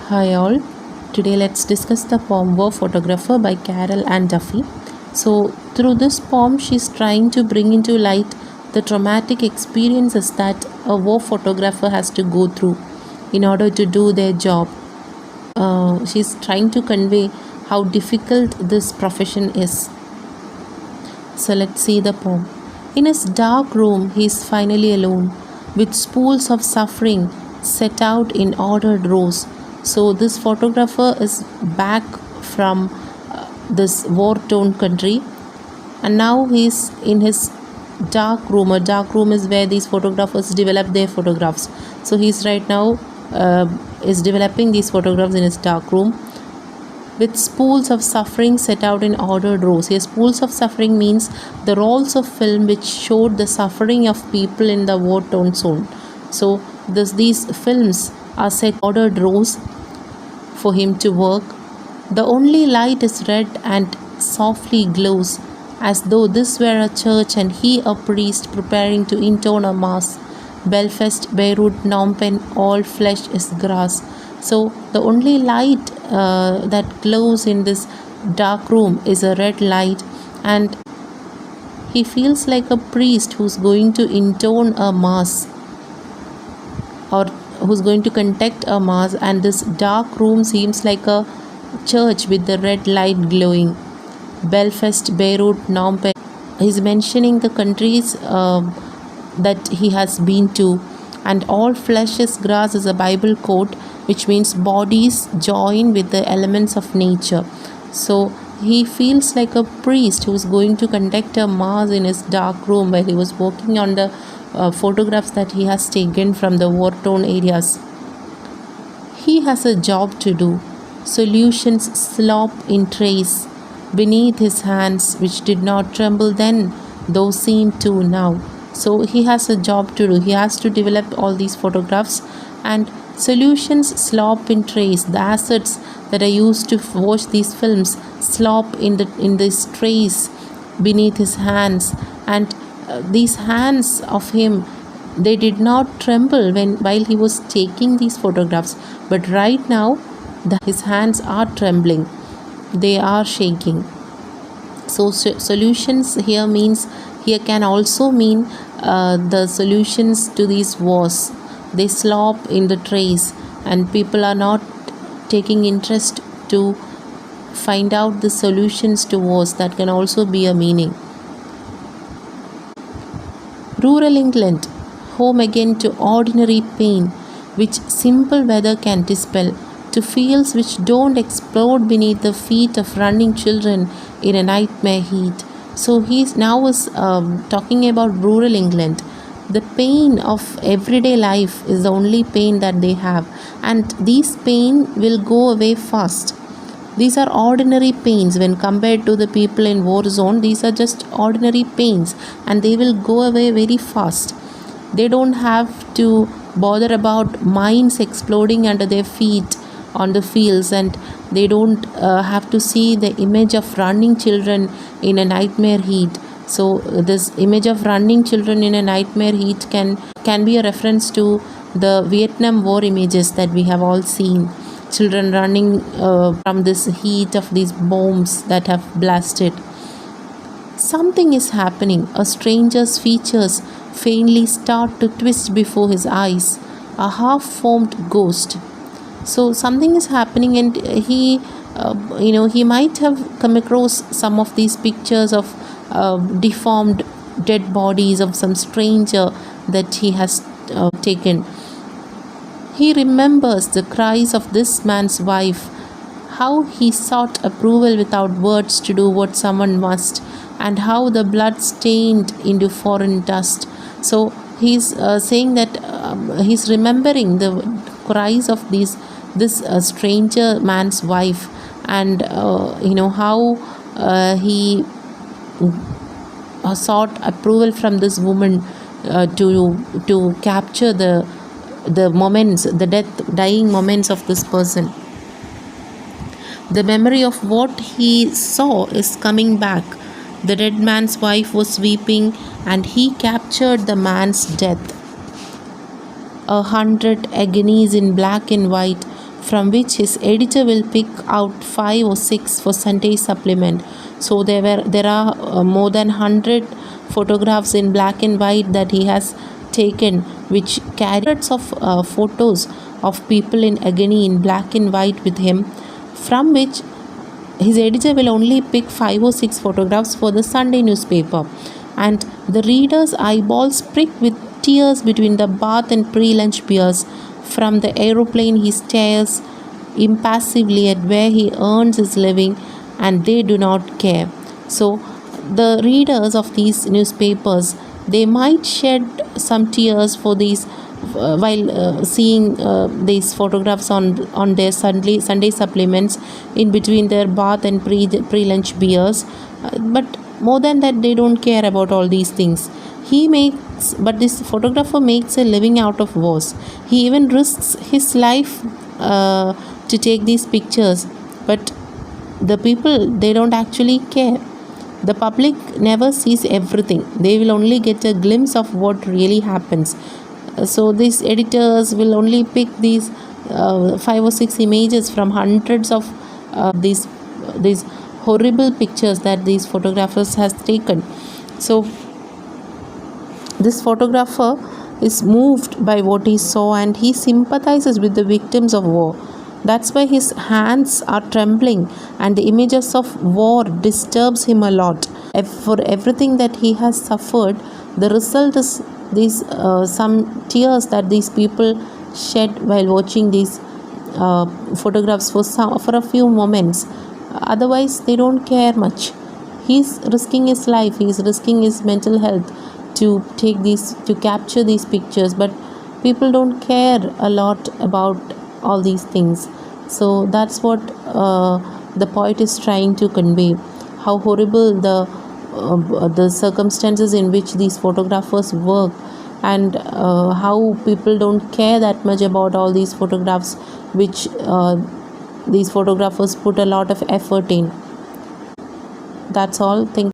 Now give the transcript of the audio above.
Hi all. Today let's discuss the poem War Photographer by Carol and Duffy. So through this poem she's trying to bring into light the traumatic experiences that a war photographer has to go through in order to do their job. She's trying to convey how difficult this profession is. So let's see the poem. In his dark room, he is finally alone, with spools of suffering set out in ordered rows. So this photographer is back from this war-torn country, and now he's in his dark room. A dark room is where these photographers develop their photographs. So he's right now is developing these photographs in his dark room, with spools of suffering set out in ordered rows. Here, spools of suffering means the rolls of film which showed the suffering of people in the war-torn zone. So these films are set ordered rows for him to work. The only light is red and softly glows, as though this were a church and he a priest preparing to intone a mass. Belfast, Beirut, Phnom Penh, all flesh is grass. So the only light that glows in this dark room is a red light, and he feels like a priest who's going to intone a mass, or who's going to conduct a mass, and this dark room seems like a church with the red light glowing. Belfast, Beirut, Phnom Penh. He's mentioning the countries that he has been to, and all flesh is grass is a Bible quote, which means bodies join with the elements of nature. So he feels like a priest who's going to conduct a mass in his dark room where he was working on the photographs that he has taken from the war-torn areas. He has a job to do. Solutions slop in trays beneath his hands, which did not tremble then, though seem to now. So he has a job to do. He has to develop all these photographs, and solutions slop in trays. The acids that are used to wash these films slop in these trays beneath his hands, and these hands of him, they did not tremble while he was taking these photographs, but right now his hands are trembling, they are shaking. So solutions here can also mean the solutions to these wars. They slop in the trays, and people are not taking interest to find out the solutions to wars. That can also be a meaning. Rural England, home again to ordinary pain, which simple weather can dispel, to fields which don't explode beneath the feet of running children in a nightmare heat. So he's now is talking about rural England. The pain of everyday life is the only pain that they have, and these pain will go away fast. These are ordinary pains when compared to the people in war zone. These are just ordinary pains, and they will go away very fast. They don't have to bother about mines exploding under their feet on the fields, and they don't have to see the image of running children in a nightmare heat. So this image of running children in a nightmare heat can be a reference to the Vietnam War images that we have all seen. Children running from this heat of these bombs that have blasted. Something is happening. A stranger's features faintly start to twist before his eyes. A half-formed ghost. So something is happening, and he might have come across some of these pictures of deformed dead bodies of some stranger that he has taken. He remembers the cries of this man's wife, how he sought approval without words to do what someone must, and how the blood stained into foreign dust. So he's saying that he's remembering the cries of this stranger man's wife, and how he sought approval from this woman to capture the moments, the dying moments of this person. The memory of what he saw is coming back. The dead man's wife was weeping, and he captured the man's death. 100 agonies in black and white from which his editor will pick out 5 or 6 for Sunday supplement. So there are more than 100 photographs in black and white that he has taken, which carry hundreds of photos of people in agony in black and white with him, from which his editor will only pick 5 or 6 photographs for the Sunday newspaper. And the reader's eyeballs prick with tears between the bath and pre-lunch beers. From the aeroplane he stares impassively at where he earns his living, and they do not care. So the readers of these newspapers, they might shed some tears for these while seeing these photographs on their Sunday supplements in between their bath and pre-lunch beers, but more than that they don't care about all these things. But this photographer makes a living out of wars. He even risks his life to take these pictures, but the people, they don't actually care. The public never sees everything. They will only get a glimpse of what really happens. So these editors will only pick these 5 or 6 images from hundreds of these horrible pictures that these photographers has taken. So this photographer is moved by what he saw, and he sympathizes with the victims of war. That's why his hands are trembling, and the images of war disturbs him a lot. For everything that he has suffered, the result is these some tears that these people shed while watching these photographs for a few moments. Otherwise, they don't care much. He's risking his life. He's risking his mental health to capture these pictures, but people don't care a lot about all these things. So that's what the poet is trying to convey, how horrible the circumstances in which these photographers work, and how people don't care that much about all these photographs which these photographers put a lot of effort in. That's all. Thank